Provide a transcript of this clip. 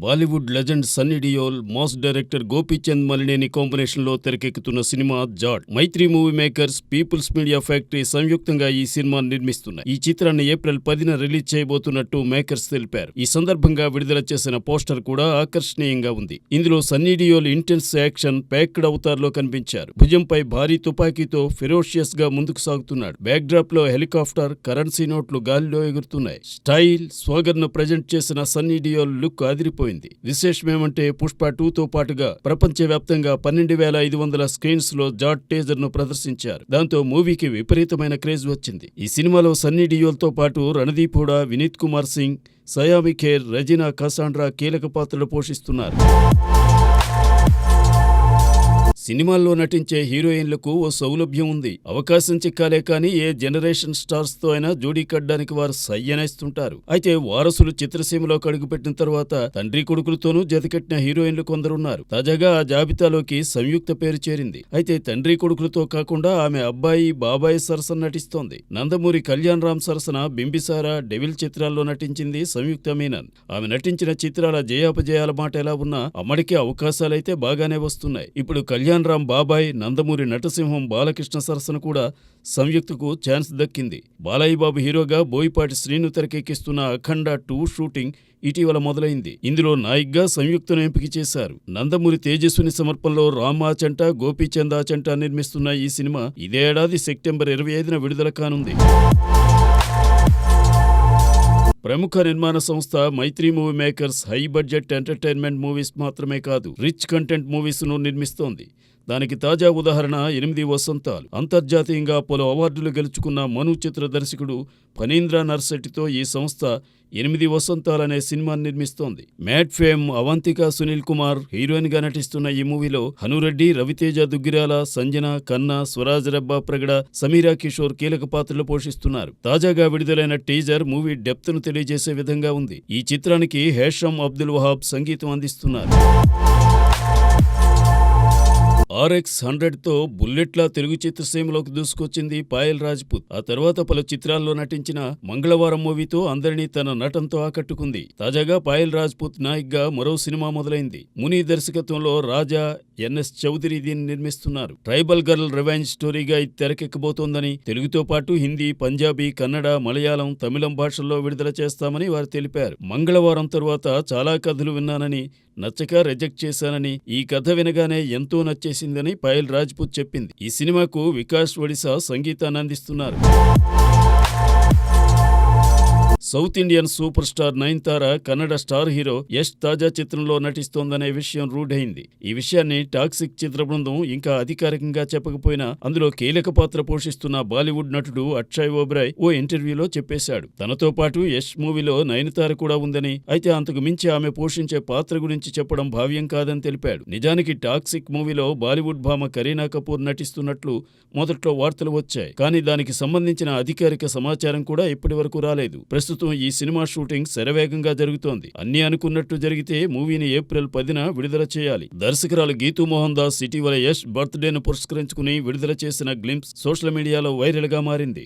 Bollywood legend Sunny Deol, mass director Gopichand Malineni కాంబినేషన్లో తెరకెక్కుతున్న cinema Jaat. Mythri movie makers, people's media factory సంయుక్తంగా ఈ సినిమాను నిర్మిస్తున్నాయి. ఈ చిత్రాన్ని ఏప్రిల్ 10న రిలీజ్ చేయబోతున్నట్టు మేకర్స్ తెలిపారు. ఈ సందర్భంగా విడుదల చేసిన పోస్టర్ కూడా ఆకర్షణీయంగా ఉంది. ఇందులో Sunny Deol intense action packed అవతార్లో కనిపించారు. భుజంపై భారీ తుపాకీతో ఫెరోషియస్ గా ముందుకు సాగుతున్నాడు. బ్యాక్ డ్రాప్ లో హెలికాప్టర్, కరెన్సీ నోట్లు గాలిలో ఎగురుతున్నాయి. స్టైల్, స్వాగర్ ను ప్రజెంట్ చేసిన సన్నీ డియోల్ లుక్ అదిరిపోయింది. విశేషమేమంటే పుష్ప 2తో పాటుగా ప్రపంచవ్యాప్తంగా 12,500 స్క్రీన్స్ లో జాట్ టీజర్ ను ప్రదర్శించారు. దాంతో మూవీకి విపరీతమైన క్రేజ్ వచ్చింది. ఈ సినిమాలో సన్నీ డియోల్ తో పాటు రణదీప్ హుడా, వినీత్ కుమార్ సింగ్, సయామి ఖేర్, రెజినా కసాండ్రా కీలక పాత్రలు పోషిస్తున్నారు. సినిమాల్లో నటించే హీరోయిన్లకు ఓ సౌలభ్యం ఉంది. అవకాశం చిక్కాలే కానీ ఏ జనరేషన్ స్టార్స్ తో అయినా జోడీ కట్టడానికి వారు సయ్యనేస్తుంటారు. అయితే వారసులు చిత్రసీమలోకి అడుగుపెట్టిన తర్వాత తండ్రి కొడుకులతోనూ జతకట్టిన హీరోయిన్లు కొందరున్నారు. తాజాగా ఆ జాబితాలోకి సంయుక్త పేరు చేరింది. అయితే తండ్రి కొడుకులతో కాకుండా ఆమె అబ్బాయి, బాబాయి సరసన నటిస్తోంది. నందమూరి కళ్యాణ్ రామ్ సరసన బింబిసారా, డెవిల్ చిత్రాల్లో నటించింది సంయుక్త మీనన్. ఆమె నటించిన చిత్రాల జయాపజయాల మాట ఎలా ఉన్నా అమ్మడికి అవకాశాలైతే బాగానే వస్తున్నాయి. ఇప్పుడు కళ్యాణ్ రామ్ బాబాయ్, నందమూరి నటసింహం బాలకృష్ణ సరసన కూడా సంయుక్తకు ఛాన్స్ దక్కింది. బాలయ్య బాబు హీరోగా బోయపాటి శ్రీను తెరకెక్కిస్తున్న అఖండ 2 షూటింగ్ ఇటీవల మొదలైంది. ఇందులో నాయికగా సంయుక్తను ఎంపిక చేశారు. నందమూరి తేజస్విని సమర్పణలో రామ్ ఆచంట, గోపీచంద్ ఆచంట నిర్మిస్తున్న ఈ సినిమా ఇదే ఏడాది సెప్టెంబర్ 25న విడుదల కానుంది. ప్రముఖ నిర్మాణ సంస్థ Mythri movie makers high budget entertainment movies మాత్రమే కాదు, రిచ్ కంటెంట్ మూవీస్ను నిర్మిస్తోంది. దానికి తాజా ఉదాహరణ 8 వసంతాలు. అంతర్జాతీయంగా పలు అవార్డులు గెలుచుకున్న మను చిత్ర దర్శకుడు ఫణీంద్ర నర్శెట్టితో ఈ సంస్థ 8 వసంతాలనే సినిమాను నిర్మిస్తోంది. Mad fame Avantika Sunil Kumar heroine గా నటిస్తున్న ఈ మూవీలో హనురెడ్డి, రవితేజ దుగ్గిరాల, సంజన, కన్నా, స్వరాజ్ రెబ్బా ప్రగడ, సమీరా కిషోర్ కీలక పాత్రలు పోషిస్తున్నారు. తాజాగా విడుదలైన టీజర్ మూవీ డెప్త్ ను తెలియజేసే విధంగా ఉంది. ఈ చిత్రానికి హేషమ్ అబ్దుల్ వహాబ్ సంగీతం అందిస్తున్నారు. RX-100తో బుల్లెట్లా తెలుగు చిత్రసీమలోకి దూసుకొచ్చింది పాయల్ రాజ్పుత్. ఆ తర్వాత పలు చిత్రాల్లో నటించిన మంగళవారం మూవీతో అందరినీ తన నటనతో ఆకట్టుకుంది. తాజాగా పాయల్ రాజ్పుత్ నాయికగా మరో సినిమా మొదలైంది. ముని దర్శకత్వంలో రాజా NS చౌదరి దీన్ని నిర్మిస్తున్నారు. ట్రైబల్ గర్ల్ రివెంజ్ స్టోరీగా ఇది తెరకెక్కబోతోందని, తెలుగుతో పాటు హిందీ, పంజాబీ, కన్నడ, మలయాళం, తమిళం భాషల్లో విడుదల చేస్తామని వారు తెలిపారు. మంగళవారం తరువాత చాలా కథలు విన్నానని, నచ్చక రిజెక్ట్ చేశానని, ఈ కథ వినగానే ఎంతో నచ్చేసిందని పాయల్ రాజ్పుత్ చెప్పింది. ఈ సినిమాకు వికాస్ ఒడిశా సంగీతాన్ని అందిస్తున్నారు. South Indian super star Nayanthara Kannada star hero Yash తాజా చిత్రంలో నటిస్తోందనే విషయం రూఢైంది. ఈ విషయాన్ని టాక్సిక్ చిత్ర బృందం ఇంకా అధికారికంగా చెప్పకపోయినా అందులో కీలక పాత్ర పోషిస్తున్న బాలీవుడ్ నటుడు అక్షయ్ ఓబెరాయ్ ఓ ఇంటర్వ్యూలో చెప్పేశాడు. తనతో పాటు యష్ మూవీలో నయనతార కూడా ఉందని, అయితే అంతకు మించి ఆమె పోషించే పాత్ర గురించి చెప్పడం భావ్యం కాదని తెలిపాడు. నిజానికి టాక్సిక్ మూవీలో బాలీవుడ్ భామ కరీనా కపూర్ నటిస్తున్నట్లు మొదట్లో వార్తలు వచ్చాయి. కానీ దానికి సంబంధించిన అధికారిక సమాచారం కూడా ఇప్పటి వరకు రాలేదు. ప్రస్తుతం ఈ సినిమా షూటింగ్ శరవేగంగా జరుగుతోంది. అన్ని అనుకున్నట్టు జరిగితే మూవీని ఏప్రిల్ 10న విడుదల చేయాలి. దర్శకురాలు గీతూ మోహన్ దాస్ ఇటీవల యష్ బర్త్డేను పురస్కరించుకుని విడుదల చేసిన గ్లింప్స్ సోషల్ మీడియాలో వైరల్ గా మారింది.